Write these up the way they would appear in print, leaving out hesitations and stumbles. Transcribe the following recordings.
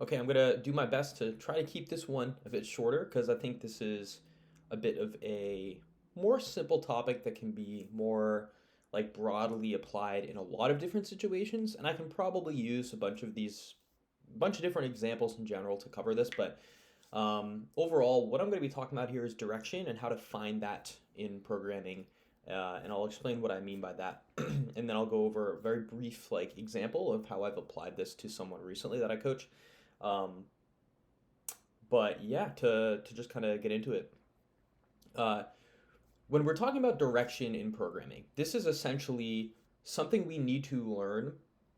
Okay, I'm gonna do my best to try to keep this one a bit shorter because I think this is a bit of a more simple topic that can be more like broadly applied in a lot of different situations, and I can probably use bunch of different examples in general to cover this, but overall, what I'm going to be talking about here is direction and how to find that in programming, and I'll explain what I mean by that, and then I'll go over a very brief like example of how I've applied this to someone recently that I coach. Um, but yeah, to just kind of get into it, uh, when we're talking about direction in programming, this is essentially something we need to learn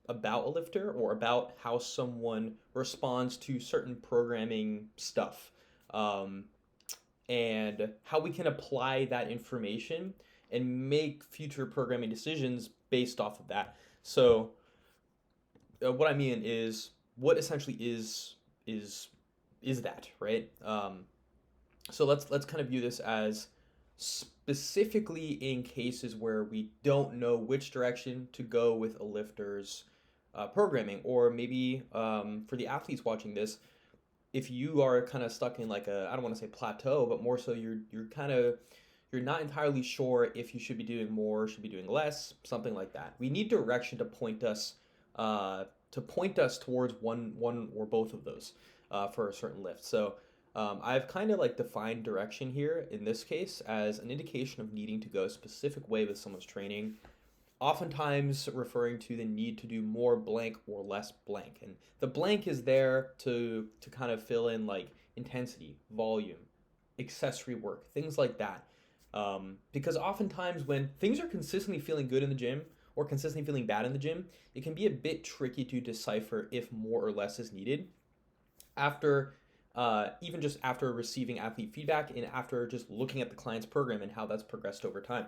about a lifter or about how someone responds to certain programming stuff. Um, and how we can apply that information and make future programming decisions based off of that. So, what I mean is, what essentially is is that, right? So let's kind of view this as specifically in cases where we don't know which direction to go with a lifter's programming, or maybe for the athletes watching this, if you are kind of stuck in like a, I don't want to say plateau, but more so you're kind of, you're not entirely sure if you should be doing more, should be doing less, something like that. We need direction to point us towards one or both of those for a certain lift. So I've kind of like defined direction here in this case as an indication of needing to go a specific way with someone's training, oftentimes referring to the need to do more blank or less blank. And the blank is there to kind of fill in like intensity, volume, accessory work, things like that. Because oftentimes when things are consistently feeling good in the gym or consistently feeling bad in the gym, it can be a bit tricky to decipher if more or less is needed after even just after receiving athlete feedback and after just looking at the client's program and how that's progressed over time.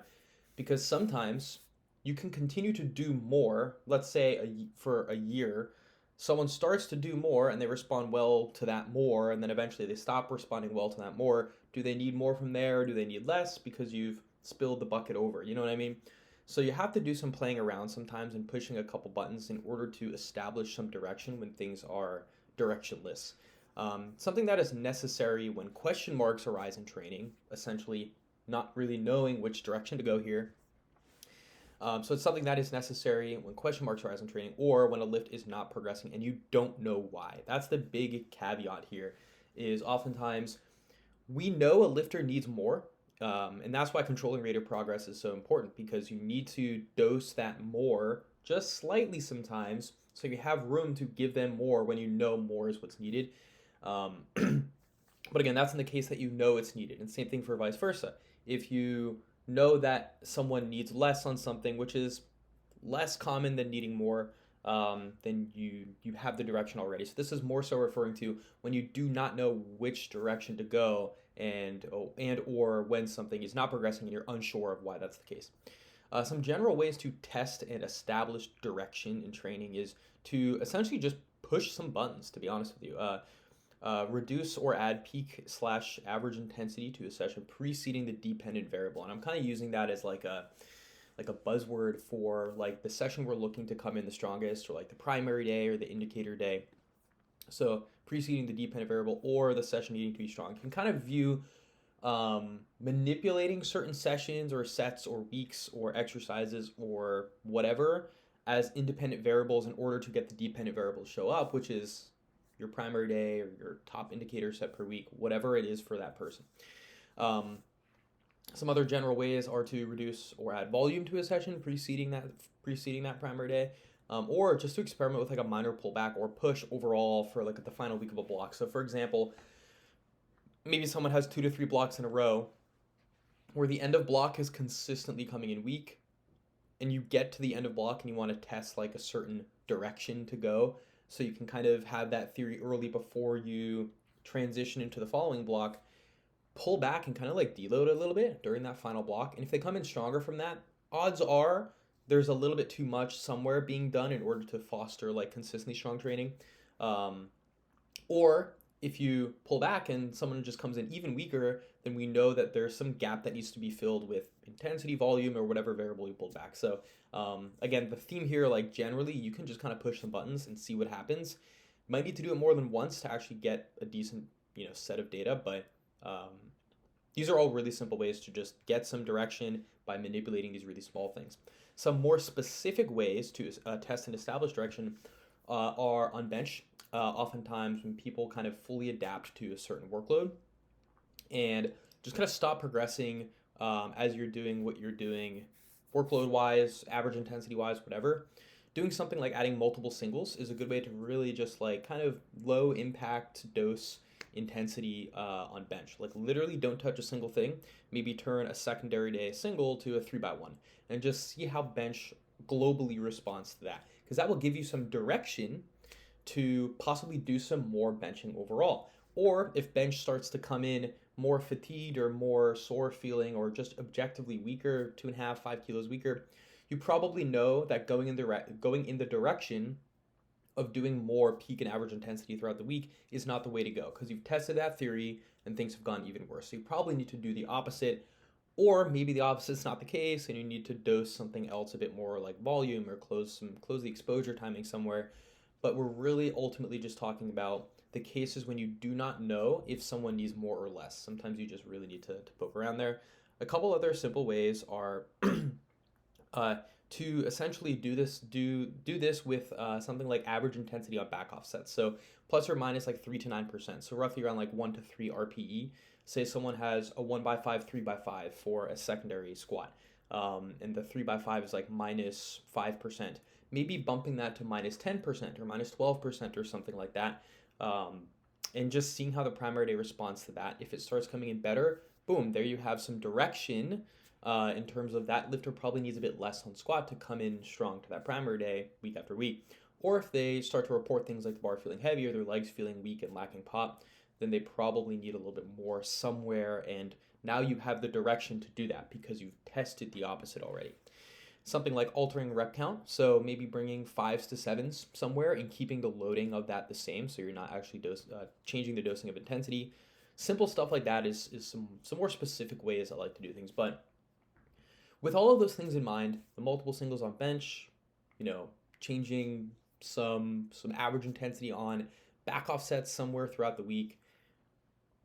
Because sometimes you can continue to do more, let's say for a year, someone starts to do more and they respond well to that more, and then eventually they stop responding well to that more. Do they need more from there, or do they need less because you've spilled the bucket over? You know what I mean? So you have to do some playing around sometimes and pushing a couple buttons in order to establish some direction when things are directionless. Something that is necessary when question marks arise in training, essentially not really knowing which direction to go here. So it's something that is necessary when question marks arise in training or when a lift is not progressing and you don't know why. That's the big caveat here, is oftentimes we know a lifter needs more. And that's why controlling rate of progress is so important, because you need to dose that more just slightly sometimes so you have room to give them more when you know more is what's needed. But again, that's in the case that you know it's needed. And same thing for vice versa. If you know that someone needs less on something, which is less common than needing more, then you have the direction already. So this is more so referring to when you do not know which direction to go, and or when something is not progressing and you're unsure of why that's the case. Some general ways to test and establish direction in training is to essentially just push some buttons, to be honest with you. Reduce or add peak slash average intensity to a session preceding the dependent variable. And I'm kind of using that as like a buzzword for like the session we're looking to come in the strongest, or like the primary day or the indicator day. So preceding the dependent variable or the session needing to be strong. You can kind of view manipulating certain sessions or sets or weeks or exercises or whatever as independent variables in order to get the dependent variable to show up, which is your primary day or your top indicator set per week, whatever it is for that person. Um, some other general ways are to reduce or add volume to a session preceding that primary day, or just to experiment with like a minor pullback or push overall for like the final week of a block. So, for example, maybe someone has 2 to 3 blocks in a row where the end of block is consistently coming in weak, and you get to the end of block and you want to test like a certain direction to go, so you can kind of have that theory early before you transition into the following block. Pull back and kind of like deload a little bit during that final block, and if they come in stronger from that, odds are there's a little bit too much somewhere being done in order to foster like consistently strong training. um, or if you pull back and someone just comes in even weaker, then we know that there's some gap that needs to be filled with intensity, volume, or whatever variable you pulled back. So again, the theme here, like generally, you can just kind of push some buttons and see what happens. Might need to do it more than once to actually get a decent, set of data, but these are all really simple ways to just get some direction by manipulating these really small things. Some more specific ways to test and establish direction are on bench. Oftentimes when people kind of fully adapt to a certain workload and just kind of stop progressing as you're doing what you're doing, workload wise, average intensity wise, whatever. Doing something like adding multiple singles is a good way to really just like kind of low impact dose intensity on bench. Like literally don't touch a single thing. Maybe turn a secondary day single to a 3x1 and just see how bench globally responds to that, because that will give you some direction to possibly do some more benching overall. Or if bench starts to come in more fatigued or more sore feeling or just objectively weaker, 2.5, 5 kilos weaker, you probably know that going in the direction of doing more peak and average intensity throughout the week is not the way to go, because you've tested that theory and things have gone even worse. So you probably need to do the opposite, or maybe the opposite's not the case and you need to dose something else a bit more like volume or close the exposure timing somewhere. But we're really ultimately just talking about the cases when you do not know if someone needs more or less. Sometimes you just really need to poke around there. A couple other simple ways are to essentially do this with something like average intensity on back offsets. So plus or minus like 3 to 9%. So roughly around like 1 to 3 RPE. Say someone has a 1x5, 3x5 for a secondary squat. And the 3x5 is like minus 5%. Maybe bumping that to minus 10% or minus 12% or something like that. And just seeing how the primary day responds to that. If it starts coming in better, boom, there you have some direction in terms of that lifter probably needs a bit less on squat to come in strong to that primary day week after week. Or if they start to report things like the bar feeling heavy or their legs feeling weak and lacking pop, then they probably need a little bit more somewhere. And now you have the direction to do that because you've tested the opposite already. Something like altering rep count, so maybe bringing 5s to 7s somewhere and keeping the loading of that the same, so you're not actually changing the dosing of intensity. Simple stuff like that is some more specific ways I like to do things. But with all of those things in mind, the multiple singles on bench, changing some average intensity on back offsets somewhere throughout the week,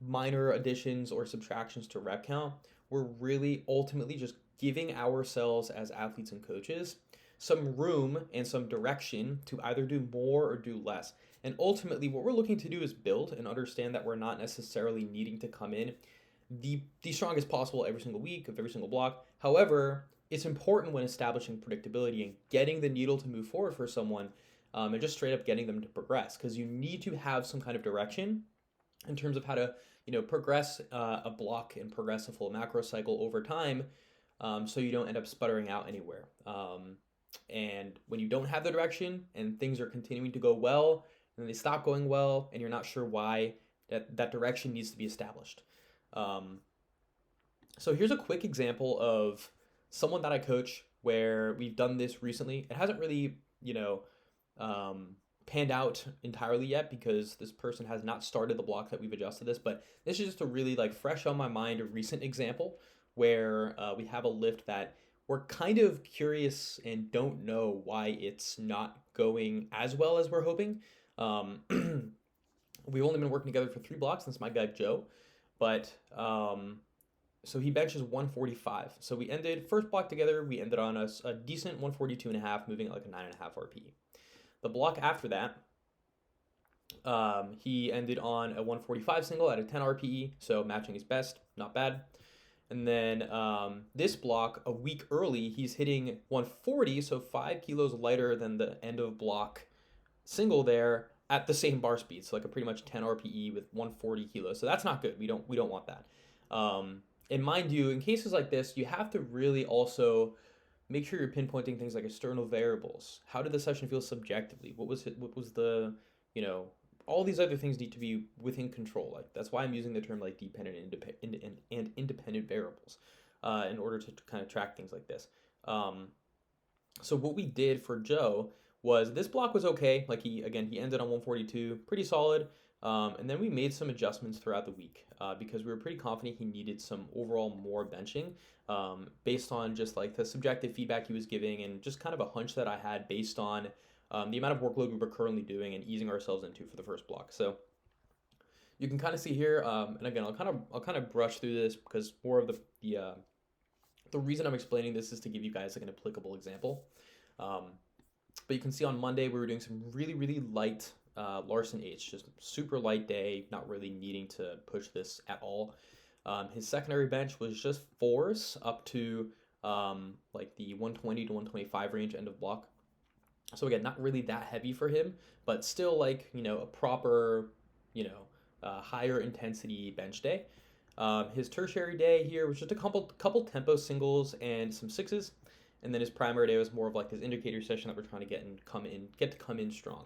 minor additions or subtractions to rep count, we're really ultimately just giving ourselves as athletes and coaches some room and some direction to either do more or do less. And ultimately what we're looking to do is build and understand that we're not necessarily needing to come in the strongest possible every single week of every single block. However, it's important when establishing predictability and getting the needle to move forward for someone and just straight up getting them to progress, because you need to have some kind of direction in terms of how to progress a block and progress a full macro cycle over time. So you don't end up sputtering out anywhere. And when you don't have the direction and things are continuing to go well, and they stop going well, and you're not sure why, that direction needs to be established. So here's a quick example of someone that I coach where we've done this recently. It hasn't really, panned out entirely yet because this person has not started the block that we've adjusted this, but this is just a really like fresh on my mind, a recent example where we have a lift that we're kind of curious and don't know why it's not going as well as we're hoping. We've only been working together for 3 blocks. That's my guy Joe, but so he benches 145. So we ended first block together. We ended on a decent 142.5, moving at like a 9.5 RPE. The block after that, he ended on a 145 single at a 10 RPE, so matching his best, not bad. And then this block, a week early, he's hitting 140, so 5 kilos lighter than the end of block single there at the same bar speed, so like a pretty much 10 RPE with 140 kilos. So that's not good. We don't want that. And mind you, in cases like this, you have to really also make sure you're pinpointing things like external variables. How did the session feel subjectively? What was the, all these other things need to be within control. Like that's why I'm using the term like dependent and independent variables in order to kind of track things like this. So what we did for Joe was this block was okay. Like he ended on 142, pretty solid. And then we made some adjustments throughout the week because we were pretty confident he needed some overall more benching based on just like the subjective feedback he was giving and just kind of a hunch that I had based on the amount of workload we were currently doing and easing ourselves into for the first block. So you can kind of see here, and again, I'll kind of brush through this because more of the reason I'm explaining this is to give you guys like an applicable example. Um, but you can see on Monday we were doing some really really light Larson H, just super light day, not really needing to push this at all. His secondary bench was just fours up to like the 120 to 125 range end of block. So again, not really that heavy for him, but still like, a proper, higher intensity bench day. His tertiary day here was just a couple tempo singles and some sixes, and then his primary day was more of like his indicator session that we're trying to get to come in strong.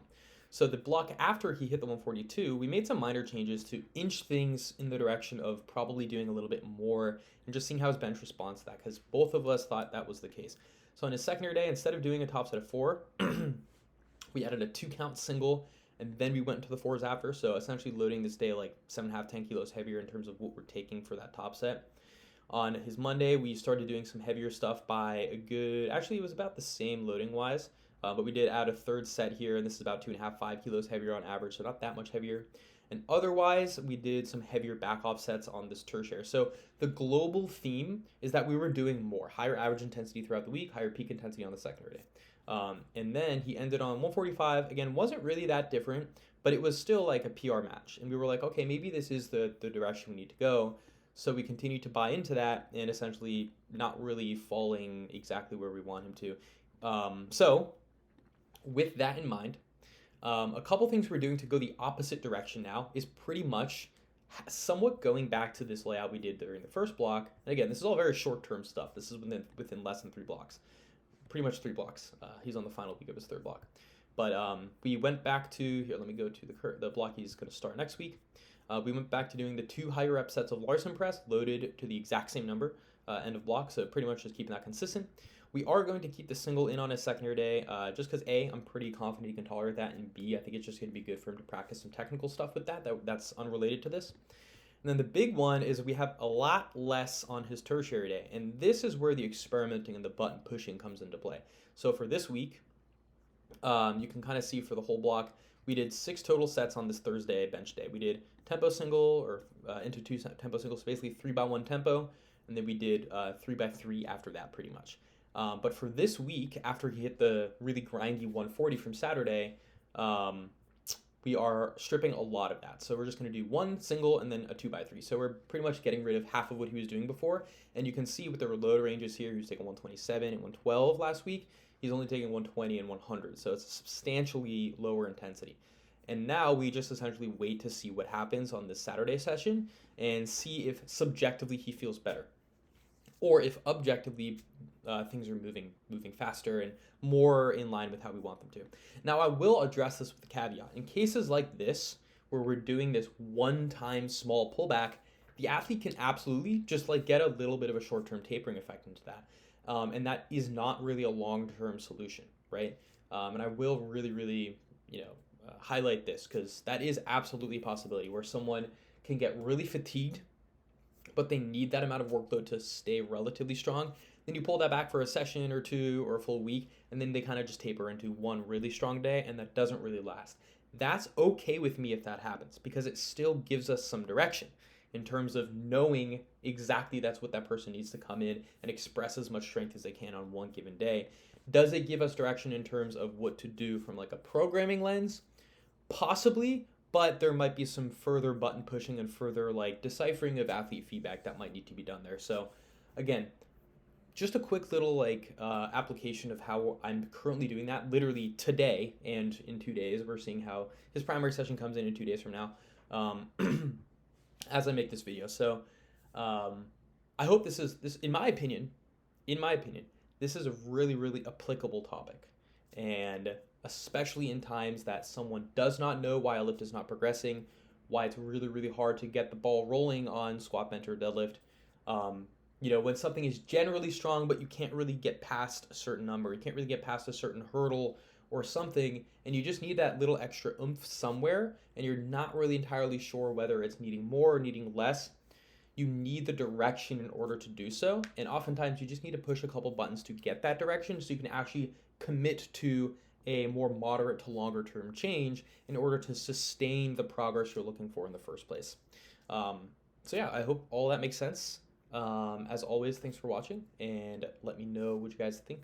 So the block after he hit the 142, we made some minor changes to inch things in the direction of probably doing a little bit more and just seeing how his bench responds to that, because both of us thought that was the case. So on his secondary day, instead of doing a top set of 4, we added a 2-count single, and then we went into the 4s after. So essentially loading this day like 7.5, 10 kilos heavier in terms of what we're taking for that top set. On his Monday, we started doing some heavier stuff by actually it was about the same loading wise, but we did add a third set here, and this is about 2.5, 5 kilos heavier on average, so not that much heavier. And otherwise, we did some heavier back offsets on this tertiary. So the global theme is that we were doing more, higher average intensity throughout the week, higher peak intensity on the secondary day. And then he ended on 145. Again, wasn't really that different, but it was still like a PR match. And we were like, okay, maybe this is the direction we need to go. So we continued to buy into that and essentially not really falling exactly where we want him to. So with that in mind, a couple things we're doing to go the opposite direction now is pretty much somewhat going back to this layout we did during the first block. And again, this is all very short-term stuff. This is within less than 3 blocks. Pretty much 3 blocks. He's on the final week of his 3rd block. But we went back to, here, let me go to the block he's going to start next week. We went back to doing the 2 higher rep sets of Larson press loaded to the exact same number end of block. So pretty much just keeping that consistent. We are going to keep the single in on his secondary day just because A, I'm pretty confident he can tolerate that, and B, I think it's just going to be good for him to practice some technical stuff with that's unrelated to this. And then the big one is we have a lot less on his tertiary day, and this is where the experimenting and the button pushing comes into play. So for this week, you can kind of see for the whole block, we did 6 total sets on this Thursday bench day. We did tempo single or into 2 tempo singles, basically 3x1 tempo, and then we did 3x3 after that pretty much. But for this week, after he hit the really grindy 140 from Saturday, we are stripping a lot of that. So we're just going to do 1 single and then a 2x3. So we're pretty much getting rid of half of what he was doing before. And you can see with the load ranges here, he was taking 127 and 112 last week. He's only taking 120 and 100. So it's a substantially lower intensity. And now we just essentially wait to see what happens on this Saturday session and see if subjectively he feels better, or if objectively things are moving faster and more in line with how we want them to. Now, I will address this with a caveat. In cases like this, where we're doing this one-time small pullback, the athlete can absolutely just like get a little bit of a short-term tapering effect into that. And that is not really a long-term solution, right? And I will really, highlight this, because that is absolutely a possibility where someone can get really fatigued, but they need that amount of workload to stay relatively strong. Then you pull that back for a session or 2 or a full week, and then they kind of just taper into one really strong day, and that doesn't really last. That's okay with me if that happens, because it still gives us some direction in terms of knowing exactly that's what that person needs to come in and express as much strength as they can on one given day. Does it give us direction in terms of what to do from like a programming lens? Possibly, but there might be some further button pushing and further like deciphering of athlete feedback that might need to be done there. So again, just a quick little application of how I'm currently doing that literally today and in 2 days. We're seeing how his primary session comes in 2 days from now as I make this video. So I hope this in my opinion, this is a really applicable topic, and especially in times that someone does not know why a lift is not progressing, why it's really hard to get the ball rolling on squat, bench, or deadlift. When something is generally strong, but you can't really get past a certain number, you can't really get past a certain hurdle or something, and you just need that little extra oomph somewhere, and you're not really entirely sure whether it's needing more or needing less. You need the direction in order to do so, and oftentimes you just need to push a couple buttons to get that direction so you can actually commit to a more moderate to longer term change in order to sustain the progress you're looking for in the first place. Um, so yeah, I hope all that makes sense. As always, thanks for watching, and let me know what you guys think.